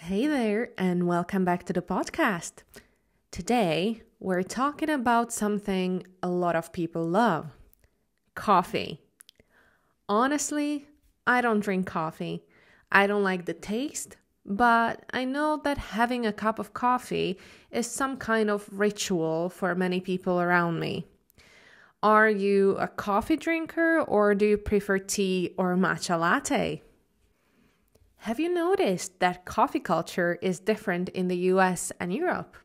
Hey there, and welcome back to the podcast. Today, we're talking about something a lot of people love: coffee. Honestly, I don't drink coffee. I don't like the taste, but I know that having a cup of coffee is some kind of ritual for many people around me. Are you a coffee drinker, or do you prefer tea or matcha latte? Have you noticed that coffee culture is different in the U.S. and Europe?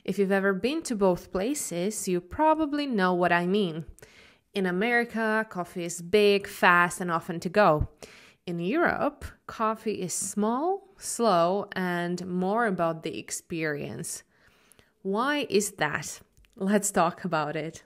If you've ever been to both places, you probably know what I mean. In America, coffee is big, fast, and often to go. In Europe, coffee is small, slow, and more about the experience. Why is that? Let's talk about it.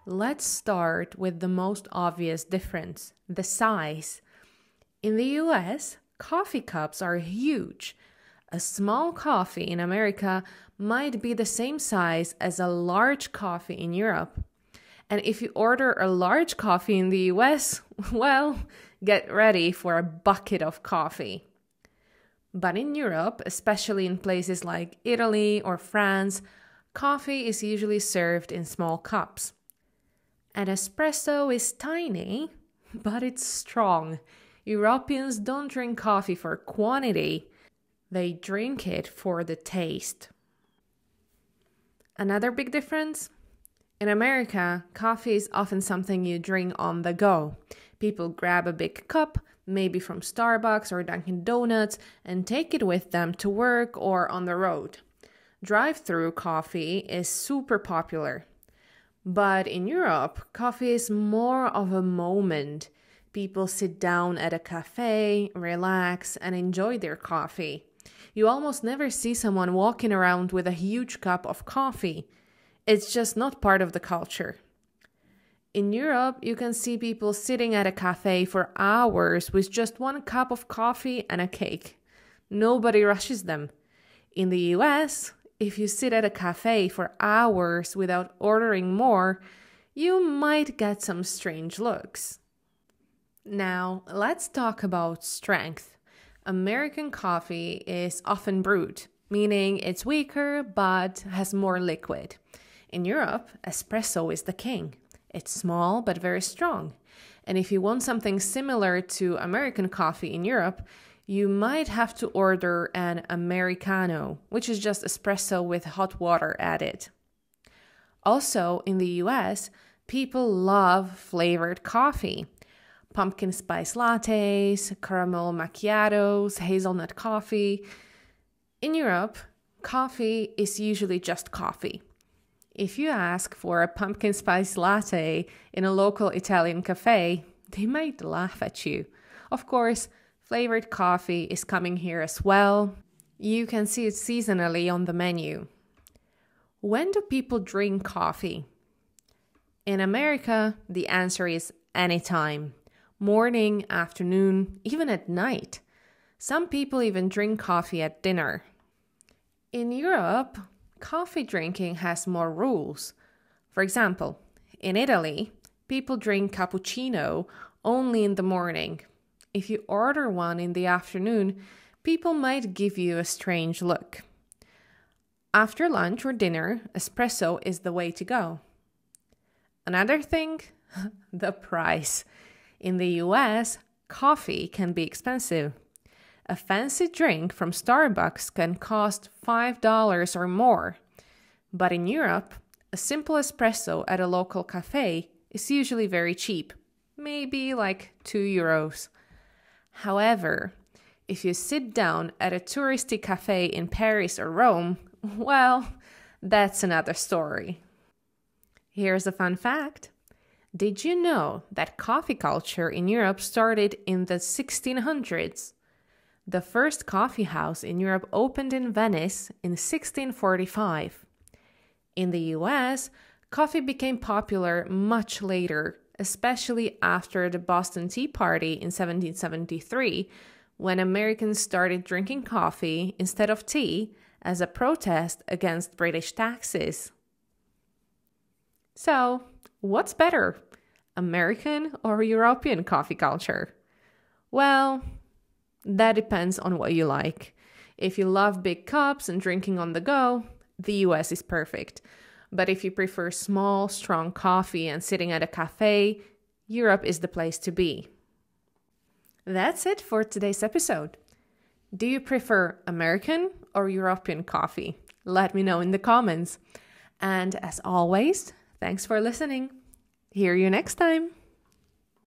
Let's start with the most obvious difference: the size. In the US, coffee cups are huge. A small coffee in America might be the same size as a large coffee in Europe. And if you order a large coffee in the US, well, get ready for a bucket of coffee. But in Europe, especially in places like Italy or France, coffee is usually served in small cups. An espresso is tiny, but it's strong. Europeans don't drink coffee for quantity. They drink it for the taste. Another big difference? In America, coffee is often something you drink on the go. People grab a big cup, maybe from Starbucks or Dunkin' Donuts, and take it with them to work or on the road. Drive-through coffee is super popular. But in Europe, coffee is more of a moment. People sit down at a cafe, relax, and enjoy their coffee. You almost never see someone walking around with a huge cup of coffee. It's just not part of the culture. In Europe, you can see people sitting at a cafe for hours with just one cup of coffee and a cake. Nobody rushes them. In the US, if you sit at a cafe for hours without ordering more, you might get some strange looks. Now, let's talk about strength. American coffee is often brewed, meaning it's weaker but has more liquid. In Europe, espresso is the king. It's small but very strong. And if you want something similar to American coffee in Europe, you might have to order an Americano, which is just espresso with hot water added. Also, in the US, people love flavored coffee. Pumpkin spice lattes, caramel macchiatos, hazelnut coffee. In Europe, coffee is usually just coffee. If you ask for a pumpkin spice latte in a local Italian cafe, they might laugh at you. Of course, flavored coffee is coming here as well. You can see it seasonally on the menu. When do people drink coffee? In America, the answer is anytime. Morning, afternoon, even at night. Some people even drink coffee at dinner. In Europe, coffee drinking has more rules. For example, in Italy, people drink cappuccino only in the morning. If you order one in the afternoon, people might give you a strange look. After lunch or dinner, espresso is the way to go. Another thing, the price. In the US, coffee can be expensive. A fancy drink from Starbucks can cost $5 or more. But in Europe, a simple espresso at a local cafe is usually very cheap, maybe like €2. However, if you sit down at a touristy cafe in Paris or Rome, well, that's another story. Here's a fun fact. Did you know that coffee culture in Europe started in the 1600s? The first coffee house in Europe opened in Venice in 1645. In the U.S., coffee became popular much later, especially after the Boston Tea Party in 1773, when Americans started drinking coffee instead of tea as a protest against British taxes. So, what's better, American or European coffee culture? Well, that depends on what you like. If you love big cups and drinking on the go, the US is perfect. But if you prefer small, strong coffee and sitting at a cafe, Europe is the place to be. That's it for today's episode. Do you prefer American or European coffee? Let me know in the comments. And as always, thanks for listening. Hear you next time.